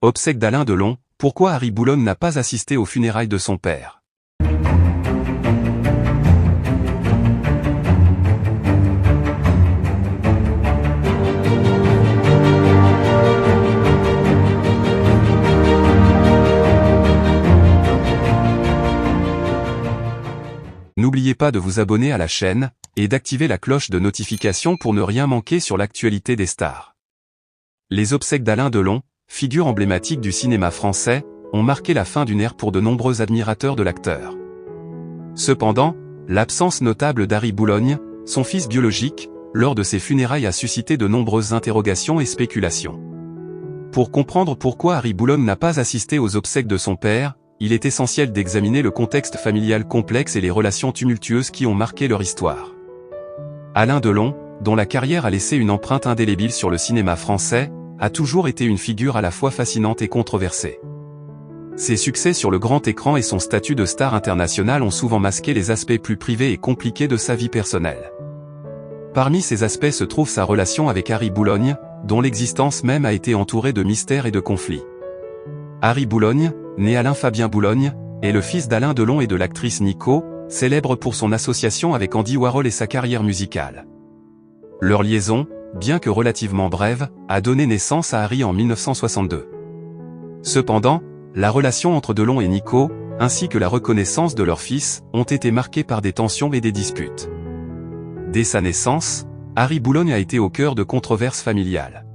Obsèques d'Alain Delon, pourquoi Harry Boulogne n'a pas assisté aux funérailles de son père? N'oubliez pas de vous abonner à la chaîne, et d'activer la cloche de notification pour ne rien manquer sur l'actualité des stars. Les obsèques d'Alain Delon, figure emblématique du cinéma français, ont marqué la fin d'une ère pour de nombreux admirateurs de l'acteur. Cependant, l'absence notable d'Harry Boulogne, son fils biologique, lors de ses funérailles a suscité de nombreuses interrogations et spéculations. Pour comprendre pourquoi Harry Boulogne n'a pas assisté aux obsèques de son père, il est essentiel d'examiner le contexte familial complexe et les relations tumultueuses qui ont marqué leur histoire. Alain Delon, dont la carrière a laissé une empreinte indélébile sur le cinéma français, a toujours été une figure à la fois fascinante et controversée. Ses succès sur le grand écran et son statut de star international ont souvent masqué les aspects plus privés et compliqués de sa vie personnelle. Parmi ces aspects se trouve sa relation avec Harry Boulogne, dont l'existence même a été entourée de mystères et de conflits. Harry Boulogne, né Alain Fabien Boulogne, est le fils d'Alain Delon et de l'actrice Nico, célèbre pour son association avec Andy Warhol et sa carrière musicale. Leur liaison, bien que relativement brève, a donné naissance à Harry en 1962. Cependant, la relation entre Delon et Nico, ainsi que la reconnaissance de leur fils, ont été marquées par des tensions et des disputes. Dès sa naissance, Harry Boulogne a été au cœur de controverses familiales.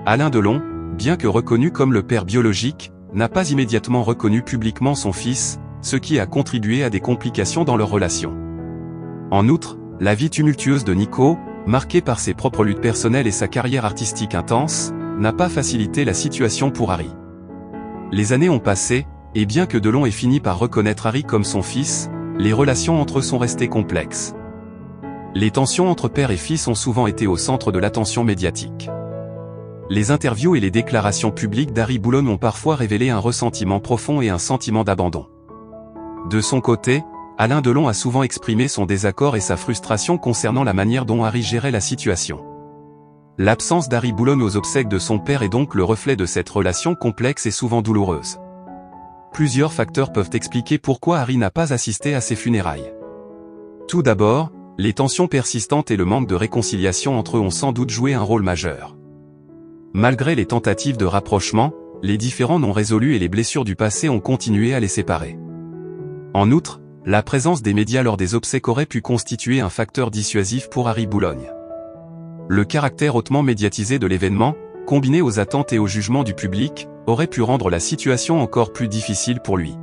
Alain Delon, bien que reconnu comme le père biologique, n'a pas immédiatement reconnu publiquement son fils, ce qui a contribué à des complications dans leur relation. En outre, la vie tumultueuse de Nico, marquée par ses propres luttes personnelles et sa carrière artistique intense, n'a pas facilité la situation pour Harry. Les années ont passé, et bien que Delon ait fini par reconnaître Harry comme son fils, les relations entre eux sont restées complexes. Les tensions entre père et fils ont souvent été au centre de l'attention médiatique. Les interviews et les déclarations publiques d'Harry Boulogne ont parfois révélé un ressentiment profond et un sentiment d'abandon. De son côté, Alain Delon a souvent exprimé son désaccord et sa frustration concernant la manière dont Harry gérait la situation. L'absence d'Harry Boulogne aux obsèques de son père est donc le reflet de cette relation complexe et souvent douloureuse. Plusieurs facteurs peuvent expliquer pourquoi Harry n'a pas assisté à ses funérailles. Tout d'abord, les tensions persistantes et le manque de réconciliation entre eux ont sans doute joué un rôle majeur. Malgré les tentatives de rapprochement, les différends non résolus et les blessures du passé ont continué à les séparer. En outre, la présence des médias lors des obsèques aurait pu constituer un facteur dissuasif pour Harry Boulogne. Le caractère hautement médiatisé de l'événement, combiné aux attentes et au jugement du public, aurait pu rendre la situation encore plus difficile pour lui.